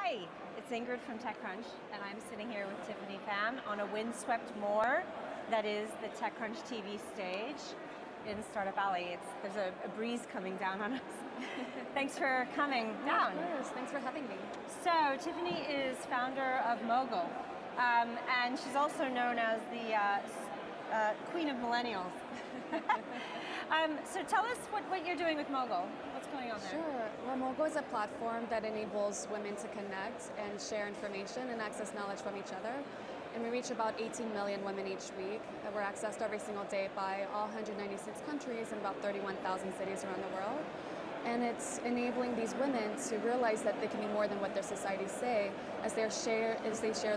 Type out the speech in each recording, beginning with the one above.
Hi, it's Ingrid from TechCrunch, and I'm sitting here with Tiffany Pham on a windswept moor that is the TechCrunch TV stage in Startup Alley. There's a breeze coming down on us. Thanks for coming down. Of course, thanks for having me. So, Tiffany is founder of Mogul, and she's also known as the Queen of Millennials. So tell us what you're doing with Mogul. What's going on there? Sure. Well, Mogul is a platform that enables women to connect and share information and access knowledge from each other. And we reach about 18 million women each week. We're accessed every single day by all 196 countries and about 31,000 cities around the world. And it's enabling these women to realize that they can be more than what their societies say as they share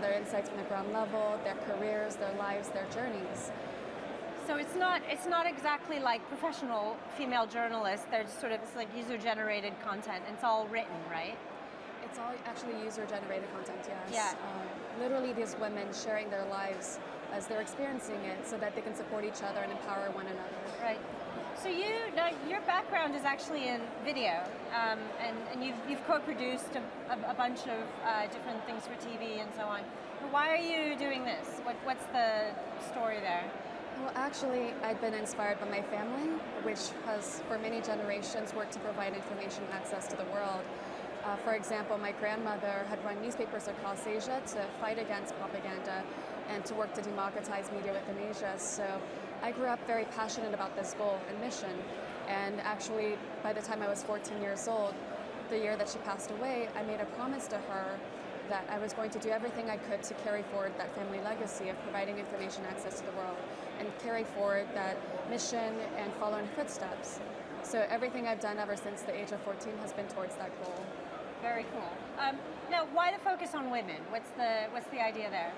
their insights from the ground level, their careers, their lives, their journeys. So it's not exactly like professional female journalists. They're just it's like user-generated content. And it's all written, right? It's all actually user-generated content, yes. Yeah. Literally these women sharing their lives as they're experiencing it so that they can support each other and empower one another. Right. So your background is actually in video, and you've co-produced a bunch of different things for TV and so on. But why are you doing this? What's the story there? Well, actually, I'd been inspired by my family, which has for many generations worked to provide information access to the world. For example, my grandmother had run newspapers across Asia to fight against propaganda and to work to democratize media within Asia. So I grew up very passionate about this goal and mission. And actually, by the time I was 14 years old, the year that she passed away, I made a promise to her that I was going to do everything I could to carry forward that family legacy of providing information access to the world and carry forward that mission and follow in her footsteps. So everything I've done ever since the age of 14 has been towards that goal. Very cool. Now, why the focus on women? What's the idea there?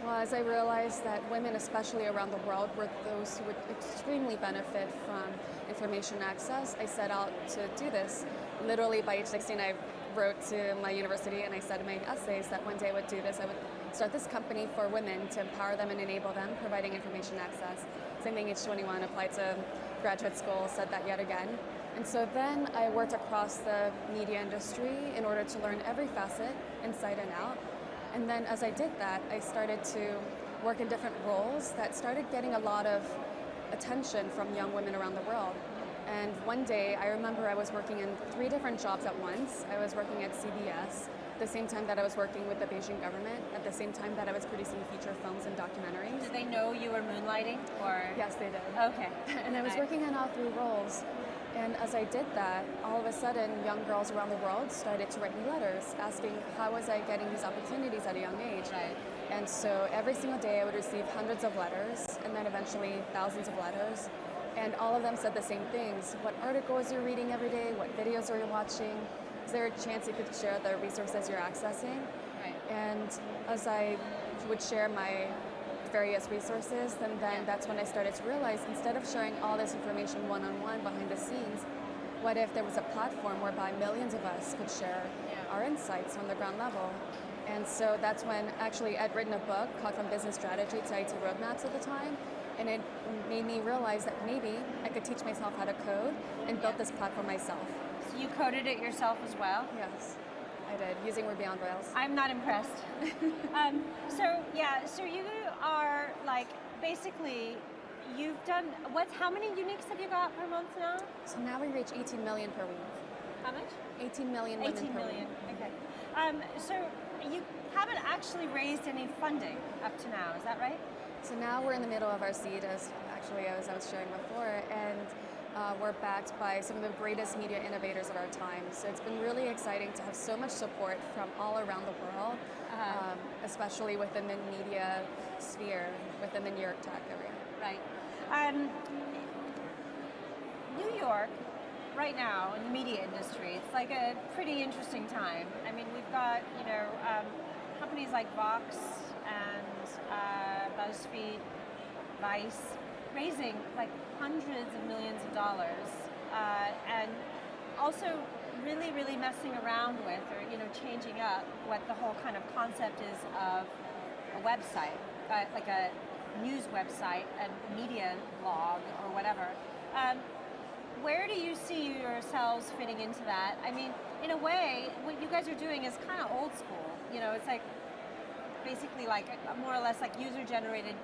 Well, as I realized that women, especially around the world, were those who would extremely benefit from information access, I set out to do this. Literally by age 16, I wrote to my university and I said in my essays that one day I would do this. I would start this company for women to empower them and enable them, providing information access. Same thing, age 21, applied to graduate school, said that yet again. And so then I worked across the media industry in order to learn every facet, inside and out. And then as I did that, I started to work in different roles that started getting a lot of attention from young women around the world. And one day, I remember I was working in 3 different jobs at once. I was working at CBS, at the same time that I was working with the Beijing government, at the same time that I was producing feature films and documentaries. Did they know you were moonlighting, or? Yes, they did. Okay. And I was working in all 3 roles. And as I did that, all of a sudden, young girls around the world started to write me letters asking how was I getting these opportunities at a young age. Right. And so every single day I would receive hundreds of letters and then eventually thousands of letters. And all of them said the same things. What articles you're reading every day, what videos are you watching? Is there a chance you could share the resources you're accessing? Right. And as I would share my various resources, and then that's when I started to realize instead of sharing all this information one-on-one behind the scenes, what if there was a platform whereby millions of us could share our insights on the ground level? And so that's when actually I'd written a book called From Business Strategy to IT Roadmaps at the time, and it made me realize that maybe I could teach myself how to code and build this platform myself. So you coded it yourself as well? Yes, I did, using Ruby on Rails. I'm not impressed. So you are basically, you've done, how many uniques have you got per month now? So now we reach 18 million per week. How much? 18 million women 18 million, per week. Okay. So you haven't actually raised any funding up to now, is that right? So now we're in the middle of our seed, as I was sharing before, and we're backed by some of the greatest media innovators of our time. So it's been really exciting to have so much support from all around the world, especially within the media sphere, within the New York tech area. Right. New York, right now, in the media industry, it's like a pretty interesting time. I mean, we've got, companies like Vox and BuzzFeed, Vice, raising hundreds of millions of dollars, and also really messing around with, or changing up what the whole kind of concept is of a website, like a news website, a media blog, or whatever. Where do you see yourselves fitting into that? I mean, in a way, what you guys are doing is kind of old school. You know, it's like basically like more or less like user-generated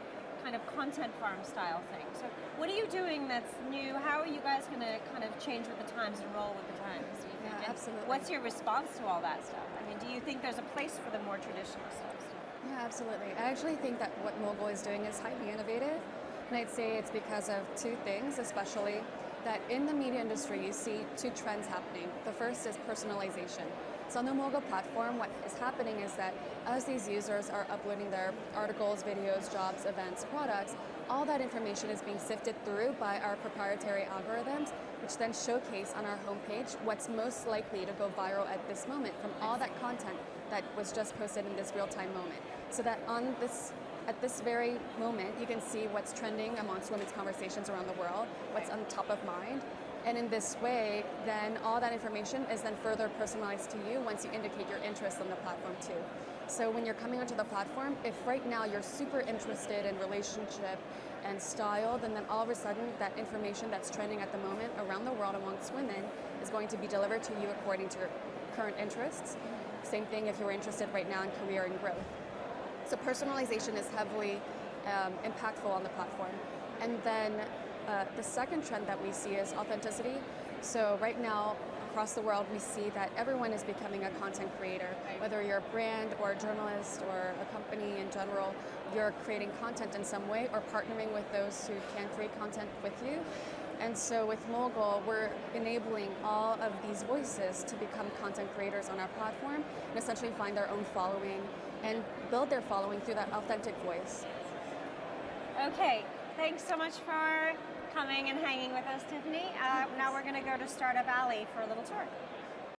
kind of content farm style thing. So what are you doing that's new? How are you guys going to kind of change with the times and roll with the times? Do you think? Yeah, absolutely. What's your response to all that stuff? I mean, do you think there's a place for the more traditional stuff still? Yeah, absolutely. I actually think that what Mogul is doing is highly innovative. And I'd say it's because of two things, especially that in the media industry, you see two trends happening. The first is personalization. So on the Mogul platform, what is happening is that as these users are uploading their articles, videos, jobs, events, products, all that information is being sifted through by our proprietary algorithms, which then showcase on our homepage what's most likely to go viral at this moment from all that content that was just posted in this real-time moment. So that at this very moment, you can see what's trending amongst women's conversations around the world, what's on top of mind. And in this way, then all that information is then further personalized to you once you indicate your interest on the platform too. So when you're coming onto the platform, if right now you're super interested in relationship and style, then all of a sudden that information that's trending at the moment around the world amongst women is going to be delivered to you according to your current interests. Same thing if you're interested right now in career and growth. So personalization is heavily impactful on the platform. And then the second trend that we see is authenticity. So right now, across the world, we see that everyone is becoming a content creator. Whether you're a brand or a journalist or a company in general, you're creating content in some way or partnering with those who can create content with you. And so with Mogul, we're enabling all of these voices to become content creators on our platform and essentially find their own following and build their following through that authentic voice. Okay, thanks so much for coming and hanging with us, Tiffany. Now we're going to go to Startup Alley for a little tour.